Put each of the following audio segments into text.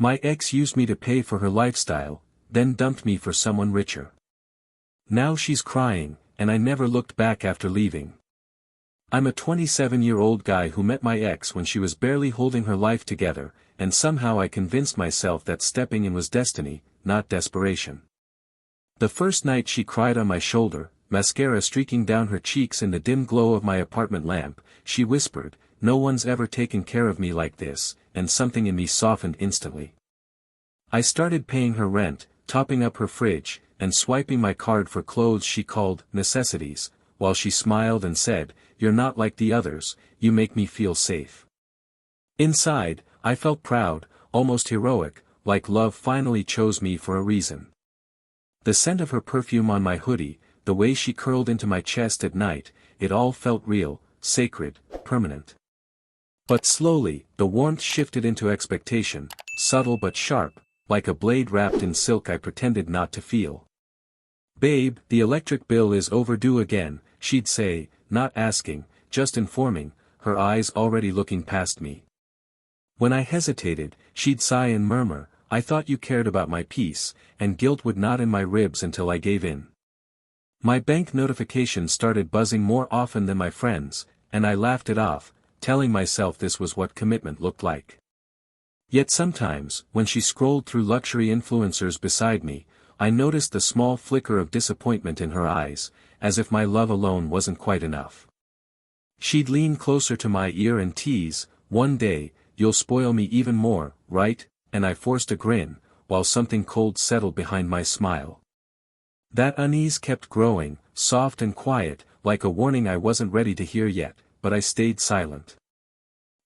My ex used me to pay for her lifestyle, then dumped me for someone richer. Now she's crying, and I never looked back after leaving. I'm a 27-year-old guy who met my ex when she was barely holding her life together, and somehow I convinced myself that stepping in was destiny, not desperation. The first night she cried on my shoulder, mascara streaking down her cheeks in the dim glow of my apartment lamp, she whispered, "No one's ever taken care of me like this," and something in me softened instantly. I started paying her rent, topping up her fridge, and swiping my card for clothes she called necessities, while she smiled and said, "You're not like the others, you make me feel safe." Inside, I felt proud, almost heroic, like love finally chose me for a reason. The scent of her perfume on my hoodie, the way she curled into my chest at night, it all felt real, sacred, permanent. But slowly, the warmth shifted into expectation, subtle but sharp, like a blade wrapped in silk I pretended not to feel. "Babe, the electric bill is overdue again," she'd say, not asking, just informing, her eyes already looking past me. When I hesitated, she'd sigh and murmur, "I thought you cared about my peace," and guilt would knot in my ribs until I gave in. My bank notifications started buzzing more often than my friends, and I laughed it off, telling myself this was what commitment looked like. Yet sometimes, when she scrolled through luxury influencers beside me, I noticed the small flicker of disappointment in her eyes, as if my love alone wasn't quite enough. She'd lean closer to my ear and tease, "One day, you'll spoil me even more, right?" And I forced a grin, while something cold settled behind my smile. That unease kept growing, soft and quiet, like a warning I wasn't ready to hear yet, but I stayed silent.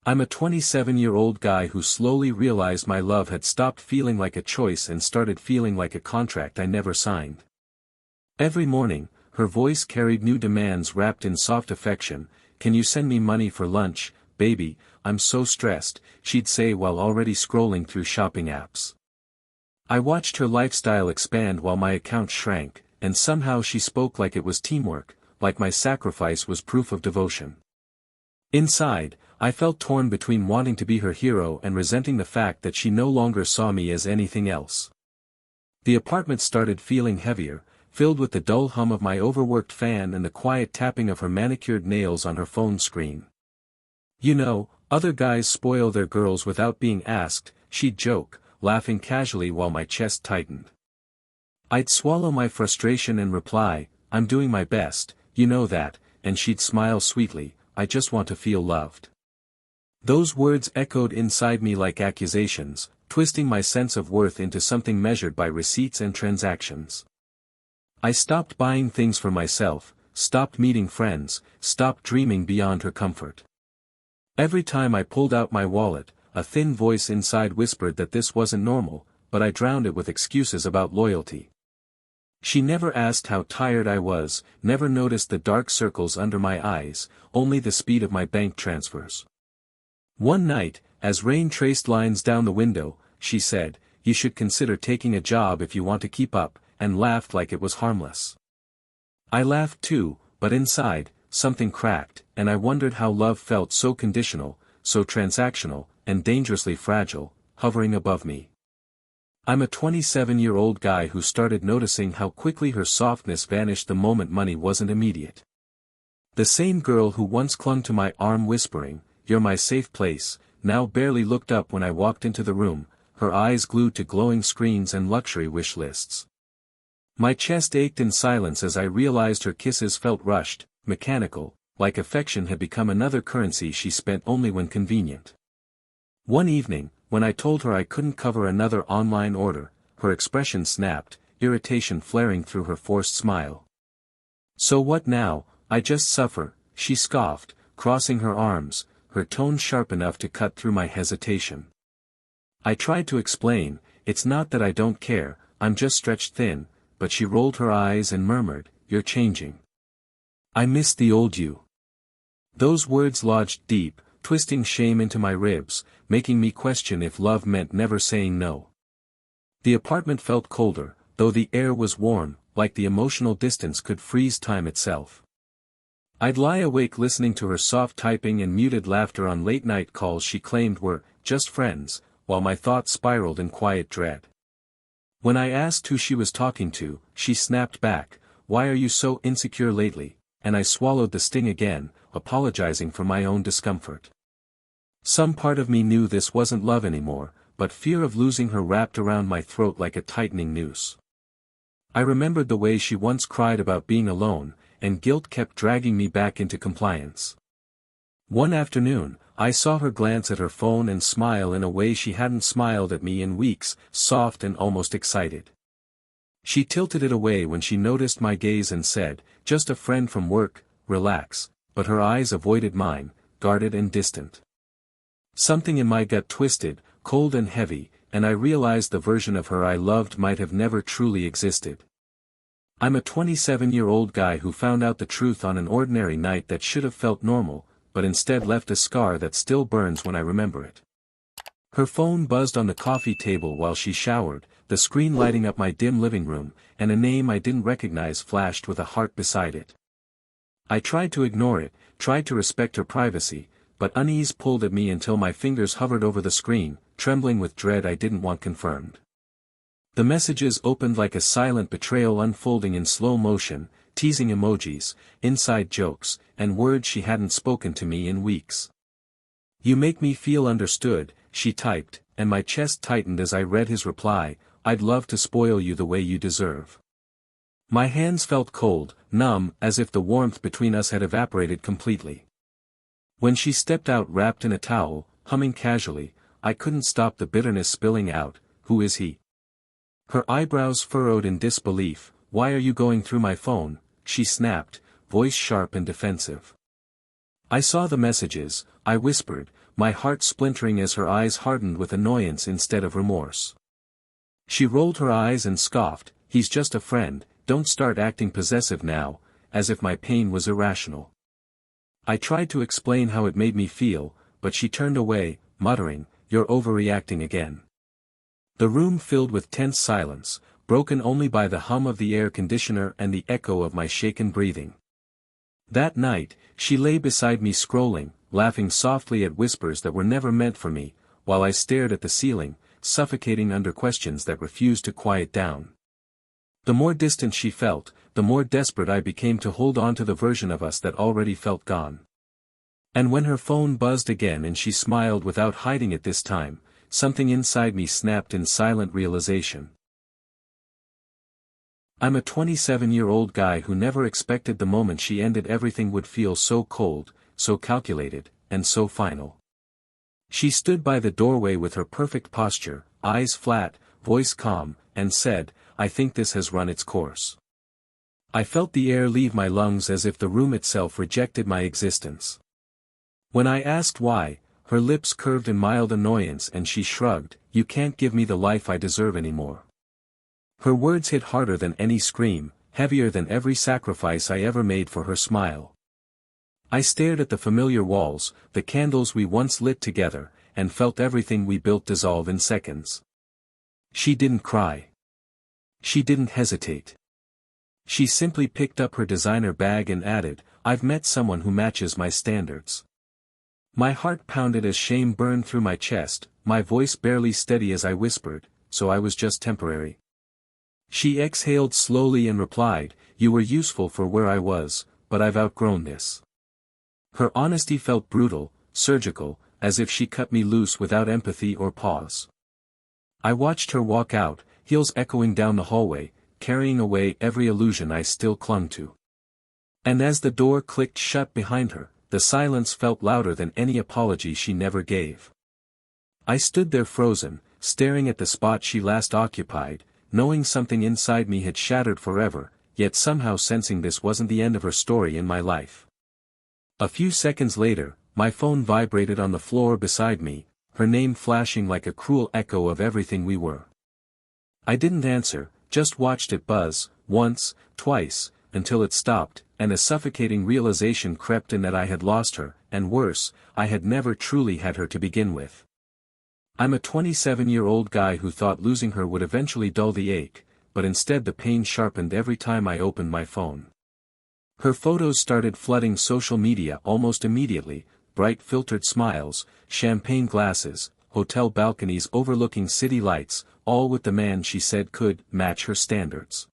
I'm a 27-year-old guy who slowly realized my love had stopped feeling like a choice and started feeling like a contract I never signed. Every morning, her voice carried new demands wrapped in soft affection. "Can you send me money for lunch, baby? I'm so stressed," she'd say while already scrolling through shopping apps. I watched her lifestyle expand while my account shrank, and somehow she spoke like it was teamwork, like my sacrifice was proof of devotion. Inside, I felt torn between wanting to be her hero and resenting the fact that she no longer saw me as anything else. The apartment started feeling heavier, filled with the dull hum of my overworked fan and the quiet tapping of her manicured nails on her phone screen. "You know, other guys spoil their girls without being asked," she'd joke, laughing casually while my chest tightened. I'd swallow my frustration and reply, "I'm doing my best, you know that," and she'd smile sweetly, "I just want to feel loved." Those words echoed inside me like accusations, twisting my sense of worth into something measured by receipts and transactions. I stopped buying things for myself, stopped meeting friends, stopped dreaming beyond her comfort. Every time I pulled out my wallet, a thin voice inside whispered that this wasn't normal, but I drowned it with excuses about loyalty. She never asked how tired I was, never noticed the dark circles under my eyes, only the speed of my bank transfers. One night, as rain traced lines down the window, she said, "You should consider taking a job if you want to keep up," and laughed like it was harmless. I laughed too, but inside, something cracked, and I wondered how love felt so conditional, so transactional, and dangerously fragile, hovering above me. I'm a 27-year-old guy who started noticing how quickly her softness vanished the moment money wasn't immediate. The same girl who once clung to my arm whispering, "You're my safe place," now barely looked up when I walked into the room, her eyes glued to glowing screens and luxury wish lists. My chest ached in silence as I realized her kisses felt rushed, mechanical, like affection had become another currency she spent only when convenient. One evening, when I told her I couldn't cover another online order, her expression snapped, irritation flaring through her forced smile. "So what now? I just suffer," she scoffed, crossing her arms, her tone sharp enough to cut through my hesitation. I tried to explain, "It's not that I don't care, I'm just stretched thin," but she rolled her eyes and murmured, "You're changing. I miss the old you." Those words lodged deep, twisting shame into my ribs, making me question if love meant never saying no. The apartment felt colder, though the air was warm, like the emotional distance could freeze time itself. I'd lie awake listening to her soft typing and muted laughter on late-night calls she claimed were just friends, while my thoughts spiraled in quiet dread. When I asked who she was talking to, she snapped back, "Why are you so insecure lately?" And I swallowed the sting again, apologizing for my own discomfort. Some part of me knew this wasn't love anymore, but fear of losing her wrapped around my throat like a tightening noose. I remembered the way she once cried about being alone, and guilt kept dragging me back into compliance. One afternoon, I saw her glance at her phone and smile in a way she hadn't smiled at me in weeks, soft and almost excited. She tilted it away when she noticed my gaze and said, "Just a friend from work, relax," but her eyes avoided mine, guarded and distant. Something in my gut twisted, cold and heavy, and I realized the version of her I loved might have never truly existed. I'm a 27-year-old guy who found out the truth on an ordinary night that should have felt normal, but instead left a scar that still burns when I remember it. Her phone buzzed on the coffee table while she showered, the screen lighting up my dim living room, and a name I didn't recognize flashed with a heart beside it. I tried to ignore it, tried to respect her privacy, but unease pulled at me until my fingers hovered over the screen, trembling with dread I didn't want confirmed. The messages opened like a silent betrayal unfolding in slow motion, teasing emojis, inside jokes, and words she hadn't spoken to me in weeks. "You make me feel understood," she typed, and my chest tightened as I read his reply, "I'd love to spoil you the way you deserve." My hands felt cold, numb, as if the warmth between us had evaporated completely. When she stepped out wrapped in a towel, humming casually, I couldn't stop the bitterness spilling out. "Who is he?" Her eyebrows furrowed in disbelief. "Why are you going through my phone?" she snapped, voice sharp and defensive. I saw the messages, I whispered, my heart splintering as her eyes hardened with annoyance instead of remorse. She rolled her eyes and scoffed, "He's just a friend, don't start acting possessive now," as if my pain was irrational. I tried to explain how it made me feel, but she turned away, muttering, "You're overreacting again." The room filled with tense silence, broken only by the hum of the air conditioner and the echo of my shaken breathing. That night, she lay beside me scrolling, laughing softly at whispers that were never meant for me, while I stared at the ceiling, suffocating under questions that refused to quiet down. The more distant she felt, the more desperate I became to hold on to the version of us that already felt gone. And when her phone buzzed again and she smiled without hiding it this time, something inside me snapped in silent realization. I'm a 27-year-old guy who never expected the moment she ended everything would feel so cold, so calculated, and so final. She stood by the doorway with her perfect posture, eyes flat, voice calm, and said, "I think this has run its course." I felt the air leave my lungs as if the room itself rejected my existence. When I asked why, her lips curved in mild annoyance and she shrugged, "You can't give me the life I deserve anymore." Her words hit harder than any scream, heavier than every sacrifice I ever made for her smile. I stared at the familiar walls, the candles we once lit together, and felt everything we built dissolve in seconds. She didn't cry. She didn't hesitate. She simply picked up her designer bag and added, "I've met someone who matches my standards." My heart pounded as shame burned through my chest, my voice barely steady as I whispered, "So I was just temporary." She exhaled slowly and replied, "You were useful for where I was, but I've outgrown this." Her honesty felt brutal, surgical, as if she cut me loose without empathy or pause. I watched her walk out, heels echoing down the hallway, carrying away every illusion I still clung to. And as the door clicked shut behind her, the silence felt louder than any apology she never gave. I stood there frozen, staring at the spot she last occupied, knowing something inside me had shattered forever, yet somehow sensing this wasn't the end of her story in my life. A few seconds later, my phone vibrated on the floor beside me, her name flashing like a cruel echo of everything we were. I didn't answer, just watched it buzz, once, twice, until it stopped, and a suffocating realization crept in that I had lost her, and worse, I had never truly had her to begin with. I'm a 27-year-old guy who thought losing her would eventually dull the ache, but instead the pain sharpened every time I opened my phone. Her photos started flooding social media almost immediately, bright filtered smiles, champagne glasses, hotel balconies overlooking city lights, all with the man she said could match her standards.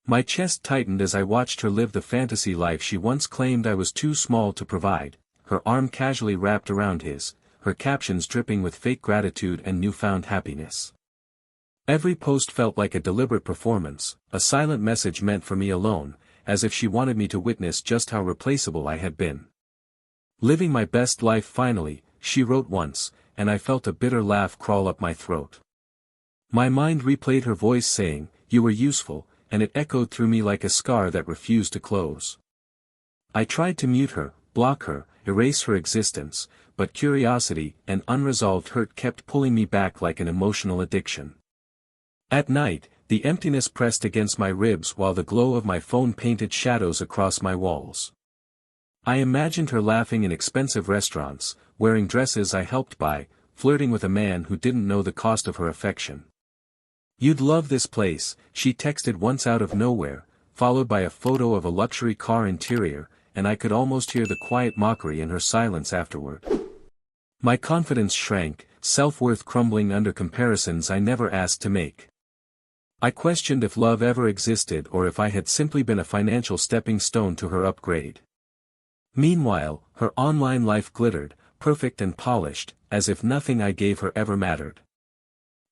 My chest tightened as I watched her live the fantasy life she once claimed I was too small to provide, her arm casually wrapped around his, her captions dripping with fake gratitude and newfound happiness. Every post felt like a deliberate performance, a silent message meant for me alone, as if she wanted me to witness just how replaceable I had been. "Living my best life finally," she wrote once, and I felt a bitter laugh crawl up my throat. My mind replayed her voice saying, "You were useful," and it echoed through me like a scar that refused to close. I tried to mute her, block her, erase her existence, but curiosity and unresolved hurt kept pulling me back like an emotional addiction. At night, the emptiness pressed against my ribs while the glow of my phone painted shadows across my walls. I imagined her laughing in expensive restaurants, wearing dresses I helped buy, flirting with a man who didn't know the cost of her affection. "You'd love this place," she texted once out of nowhere, followed by a photo of a luxury car interior, and I could almost hear the quiet mockery in her silence afterward. My confidence shrank, self-worth crumbling under comparisons I never asked to make. I questioned if love ever existed or if I had simply been a financial stepping stone to her upgrade. Meanwhile, her online life glittered, perfect and polished, as if nothing I gave her ever mattered.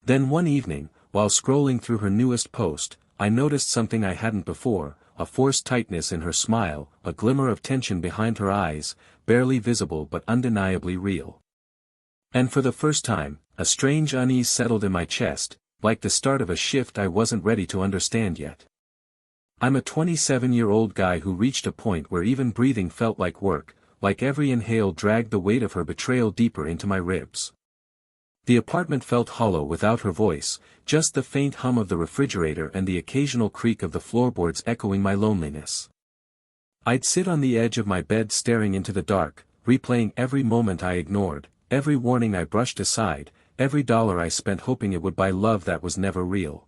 Then one evening, while scrolling through her newest post, I noticed something I hadn't before, a forced tightness in her smile, a glimmer of tension behind her eyes, barely visible but undeniably real. And for the first time, a strange unease settled in my chest, like the start of a shift I wasn't ready to understand yet. I'm a 27-year-old guy who reached a point where even breathing felt like work, like every inhale dragged the weight of her betrayal deeper into my ribs. The apartment felt hollow without her voice, just the faint hum of the refrigerator and the occasional creak of the floorboards echoing my loneliness. I'd sit on the edge of my bed staring into the dark, replaying every moment I ignored, every warning I brushed aside, every dollar I spent hoping it would buy love that was never real.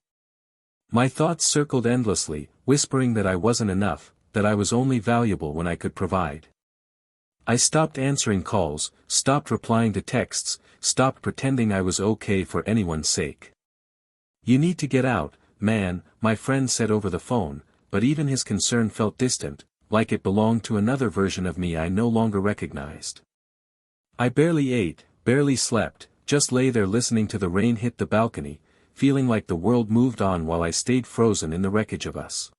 My thoughts circled endlessly, whispering that I wasn't enough, that I was only valuable when I could provide. I stopped answering calls, stopped replying to texts, stopped pretending I was okay for anyone's sake. "You need to get out, man," my friend said over the phone, but even his concern felt distant, like it belonged to another version of me I no longer recognized. I barely ate, barely slept, just lay there listening to the rain hit the balcony, feeling like the world moved on while I stayed frozen in the wreckage of us.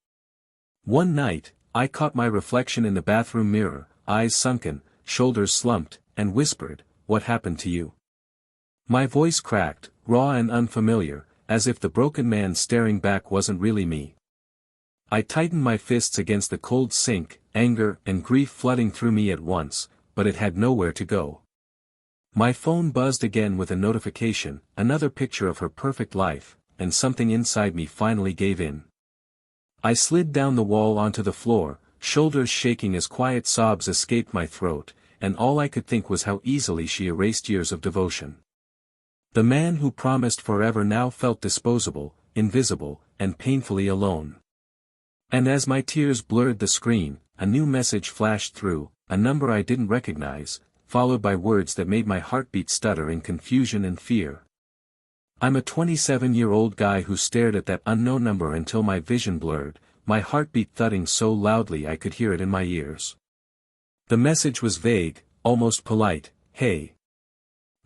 One night, I caught my reflection in the bathroom mirror, eyes sunken, shoulders slumped, and whispered, "What happened to you?" My voice cracked, raw and unfamiliar, as if the broken man staring back wasn't really me. I tightened my fists against the cold sink, anger and grief flooding through me at once, but it had nowhere to go. My phone buzzed again with a notification, another picture of her perfect life, and something inside me finally gave in. I slid down the wall onto the floor, shoulders shaking as quiet sobs escaped my throat, and all I could think was how easily she erased years of devotion. The man who promised forever now felt disposable, invisible, and painfully alone. And as my tears blurred the screen, a new message flashed through, a number I didn't recognize, followed by words that made my heartbeat stutter in confusion and fear. I'm a 27-year-old guy who stared at that unknown number until my vision blurred, my heartbeat thudding so loudly I could hear it in my ears. The message was vague, almost polite, "Hey.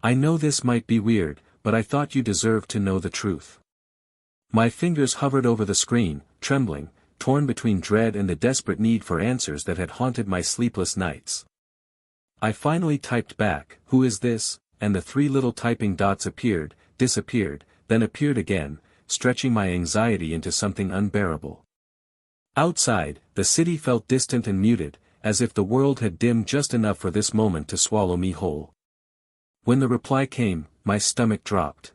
I know this might be weird, but I thought you deserved to know the truth." My fingers hovered over the screen, trembling, torn between dread and the desperate need for answers that had haunted my sleepless nights. I finally typed back, "Who is this?" and the three little typing dots appeared, disappeared, then appeared again, stretching my anxiety into something unbearable. Outside, the city felt distant and muted, as if the world had dimmed just enough for this moment to swallow me whole. When the reply came, my stomach dropped.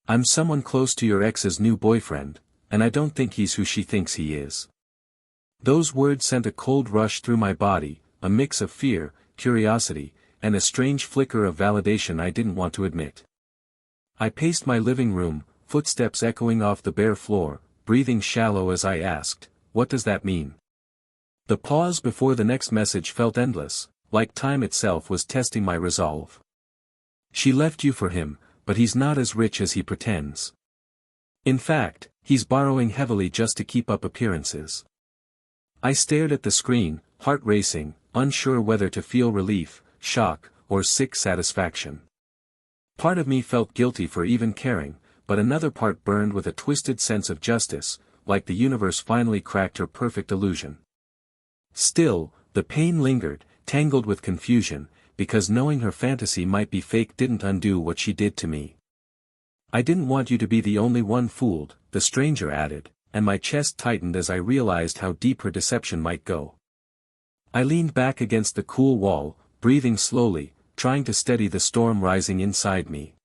"I'm someone close to your ex's new boyfriend, and I don't think he's who she thinks he is." Those words sent a cold rush through my body, a mix of fear, curiosity, and a strange flicker of validation I didn't want to admit. I paced my living room, footsteps echoing off the bare floor, breathing shallow as I asked, "What does that mean?" The pause before the next message felt endless, like time itself was testing my resolve. She left you for him, but he's not as rich as he pretends. In fact, he's borrowing heavily just to keep up appearances. I stared at the screen, heart racing, unsure whether to feel relief, shock, or sick satisfaction. Part of me felt guilty for even caring, but another part burned with a twisted sense of justice, like the universe finally cracked her perfect illusion. Still, the pain lingered, tangled with confusion, because knowing her fantasy might be fake didn't undo what she did to me. I didn't want you to be the only one fooled, the stranger added, and my chest tightened as I realized how deep her deception might go. I leaned back against the cool wall, breathing slowly, trying to steady the storm rising inside me.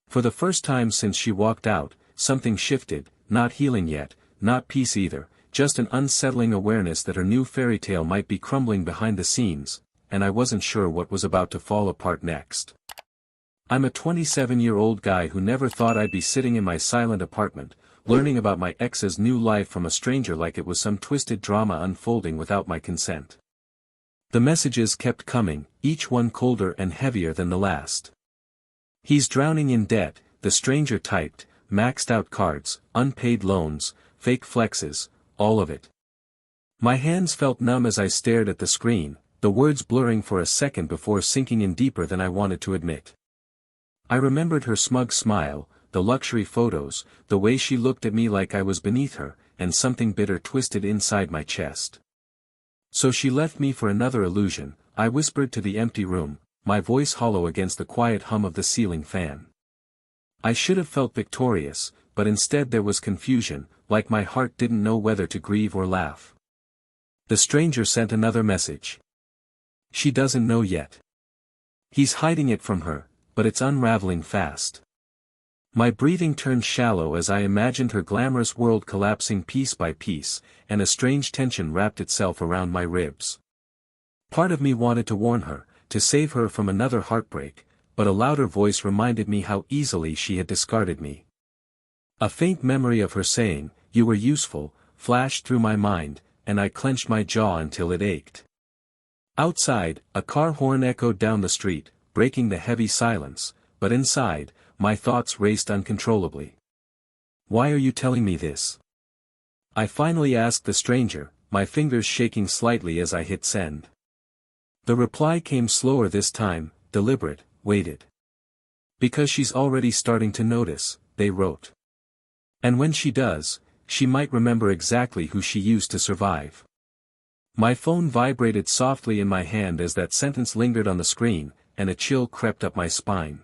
For the first time since she walked out, something shifted, not healing yet, not peace either, just an unsettling awareness that her new fairy tale might be crumbling behind the scenes, and I wasn't sure what was about to fall apart next. I'm a 27-year-old guy who never thought I'd be sitting in my silent apartment, learning about my ex's new life from a stranger like it was some twisted drama unfolding without my consent. The messages kept coming, each one colder and heavier than the last. He's drowning in debt, the stranger typed, maxed out cards, unpaid loans, fake flexes, all of it. My hands felt numb as I stared at the screen, the words blurring for a second before sinking in deeper than I wanted to admit. I remembered her smug smile, the luxury photos, the way she looked at me like I was beneath her, and something bitter twisted inside my chest. So she left me for another illusion, I whispered to the empty room, my voice hollow against the quiet hum of the ceiling fan. I should have felt victorious, but instead there was confusion, like my heart didn't know whether to grieve or laugh. The stranger sent another message. She doesn't know yet. He's hiding it from her, but it's unraveling fast. My breathing turned shallow as I imagined her glamorous world collapsing piece by piece, and a strange tension wrapped itself around my ribs. Part of me wanted to warn her, to save her from another heartbreak, but a louder voice reminded me how easily she had discarded me. A faint memory of her saying, "You were useful," flashed through my mind, and I clenched my jaw until it ached. Outside, a car horn echoed down the street, breaking the heavy silence, but inside, my thoughts raced uncontrollably. "Why are you telling me this?" I finally asked the stranger, my fingers shaking slightly as I hit send. The reply came slower this time, deliberate, waited. "Because she's already starting to notice," they wrote. "And when she does, she might remember exactly who she used to survive." My phone vibrated softly in my hand as that sentence lingered on the screen, and a chill crept up my spine.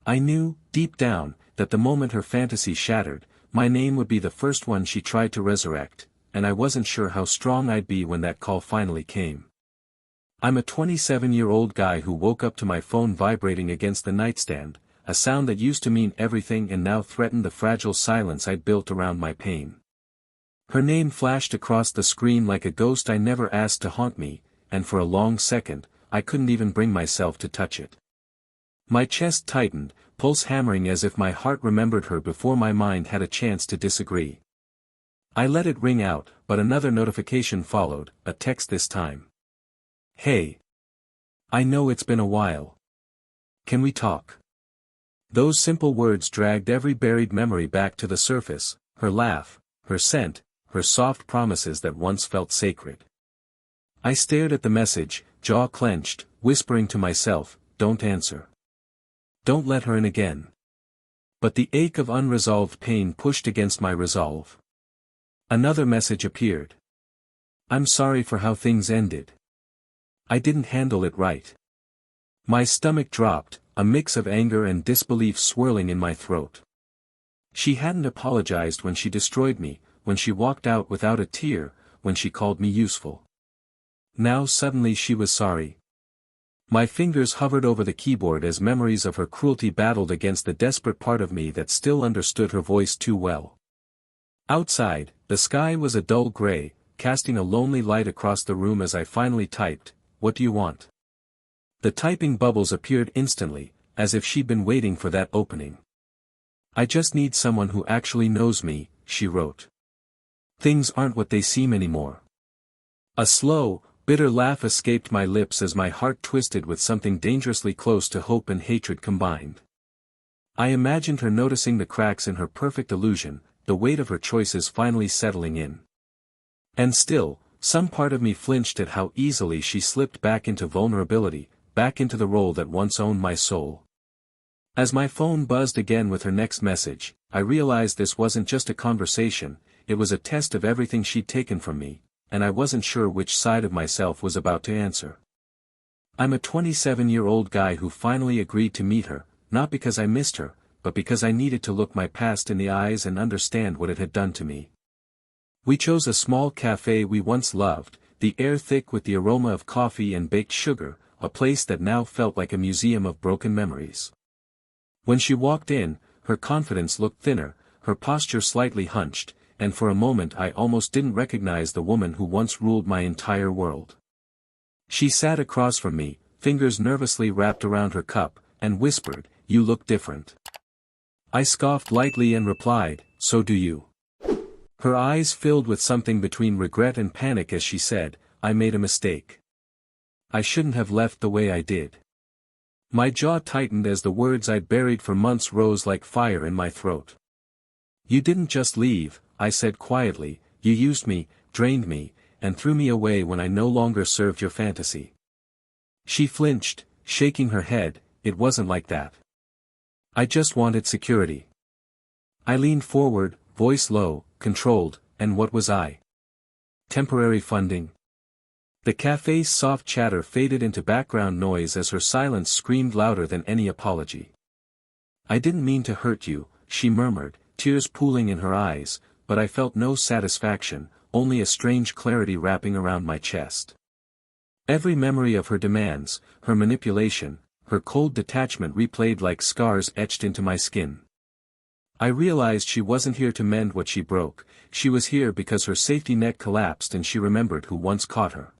I knew, deep down, that the moment her fantasy shattered, my name would be the first one she tried to resurrect, and I wasn't sure how strong I'd be when that call finally came. I'm a 27-year-old guy who woke up to my phone vibrating against the nightstand, a sound that used to mean everything and now threatened the fragile silence I'd built around my pain. Her name flashed across the screen like a ghost I never asked to haunt me, and for a long second, I couldn't even bring myself to touch it. My chest tightened, pulse hammering as if my heart remembered her before my mind had a chance to disagree. I let it ring out, but another notification followed, a text this time. "Hey. I know it's been a while. Can we talk?" Those simple words dragged every buried memory back to the surface, her laugh, her scent, her soft promises that once felt sacred. I stared at the message, jaw clenched, whispering to myself, "Don't answer. Don't let her in again." But the ache of unresolved pain pushed against my resolve. Another message appeared. "I'm sorry for how things ended. I didn't handle it right." My stomach dropped, a mix of anger and disbelief swirling in my throat. She hadn't apologized when she destroyed me, when she walked out without a tear, when she called me useful. Now suddenly she was sorry. My fingers hovered over the keyboard as memories of her cruelty battled against the desperate part of me that still understood her voice too well. Outside, the sky was a dull gray, casting a lonely light across the room as I finally typed, "What do you want?" The typing bubbles appeared instantly, as if she'd been waiting for that opening. "I just need someone who actually knows me," she wrote. "Things aren't what they seem anymore." A slow, bitter laugh escaped my lips as my heart twisted with something dangerously close to hope and hatred combined. I imagined her noticing the cracks in her perfect illusion, the weight of her choices finally settling in. And still, some part of me flinched at how easily she slipped back into vulnerability, back into the role that once owned my soul. As my phone buzzed again with her next message, I realized this wasn't just a conversation, it was a test of everything she'd taken from me, and I wasn't sure which side of myself was about to answer. I'm a 27-year-old guy who finally agreed to meet her, not because I missed her, but because I needed to look my past in the eyes and understand what it had done to me. We chose a small cafe we once loved, the air thick with the aroma of coffee and baked sugar, a place that now felt like a museum of broken memories. When she walked in, her confidence looked thinner, her posture slightly hunched, and for a moment I almost didn't recognize the woman who once ruled my entire world. She sat across from me, fingers nervously wrapped around her cup, and whispered, "You look different." I scoffed lightly and replied, "So do you." Her eyes filled with something between regret and panic as she said, "I made a mistake. I shouldn't have left the way I did." My jaw tightened as the words I'd buried for months rose like fire in my throat. "You didn't just leave," I said quietly, "you used me, drained me, and threw me away when I no longer served your fantasy." She flinched, shaking her head, "It wasn't like that. I just wanted security." I leaned forward, voice low, controlled, and what was I? Temporary funding? The cafe's soft chatter faded into background noise as her silence screamed louder than any apology. "I didn't mean to hurt you," she murmured, tears pooling in her eyes, but I felt no satisfaction, only a strange clarity wrapping around my chest. Every memory of her demands, her manipulation, her cold detachment replayed like scars etched into my skin. I realized she wasn't here to mend what she broke, she was here because her safety net collapsed and she remembered who once caught her.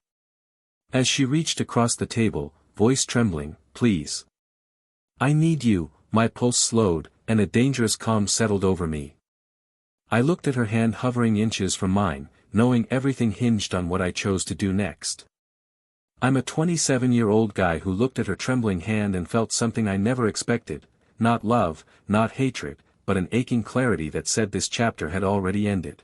As she reached across the table, voice trembling, "Please. I need you," my pulse slowed, and a dangerous calm settled over me. I looked at her hand hovering inches from mine, knowing everything hinged on what I chose to do next. I'm a 27-year-old guy who looked at her trembling hand and felt something I never expected, not love, not hatred, but an aching clarity that said this chapter had already ended.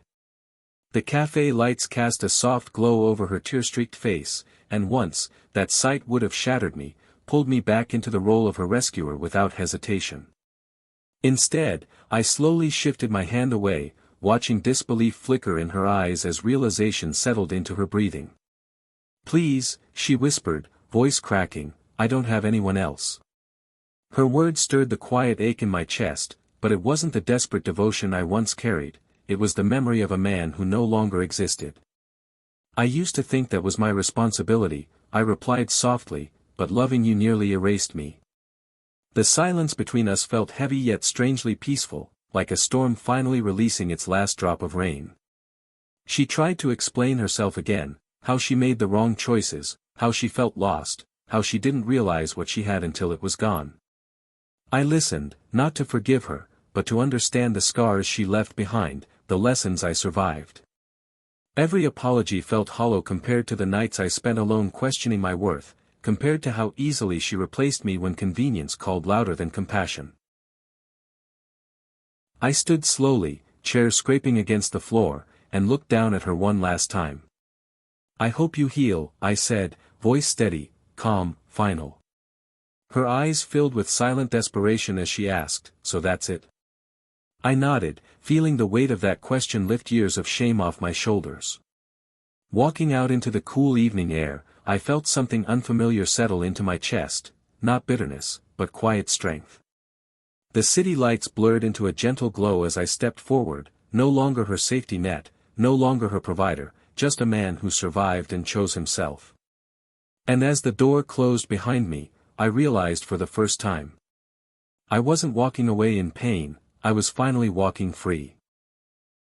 The cafe lights cast a soft glow over her tear-streaked face, and once, that sight would have shattered me, pulled me back into the role of her rescuer without hesitation. Instead, I slowly shifted my hand away, watching disbelief flicker in her eyes as realization settled into her breathing. "Please," she whispered, voice cracking, "I don't have anyone else." Her words stirred the quiet ache in my chest, but it wasn't the desperate devotion I once carried, it was the memory of a man who no longer existed. "I used to think that was my responsibility," I replied softly, "but loving you nearly erased me." The silence between us felt heavy yet strangely peaceful, like a storm finally releasing its last drop of rain. She tried to explain herself again, how she made the wrong choices, how she felt lost, how she didn't realize what she had until it was gone. I listened, not to forgive her, but to understand the scars she left behind, the lessons I survived. Every apology felt hollow compared to the nights I spent alone questioning my worth, compared to how easily she replaced me when convenience called louder than compassion. I stood slowly, chair scraping against the floor, and looked down at her one last time. "I hope you heal," I said, voice steady, calm, final. Her eyes filled with silent desperation as she asked, "So that's it?" I nodded, feeling the weight of that question lift years of shame off my shoulders. Walking out into the cool evening air, I felt something unfamiliar settle into my chest, not bitterness, but quiet strength. The city lights blurred into a gentle glow as I stepped forward, no longer her safety net, no longer her provider, just a man who survived and chose himself. And as the door closed behind me, I realized for the first time. I wasn't walking away in pain, I was finally walking free.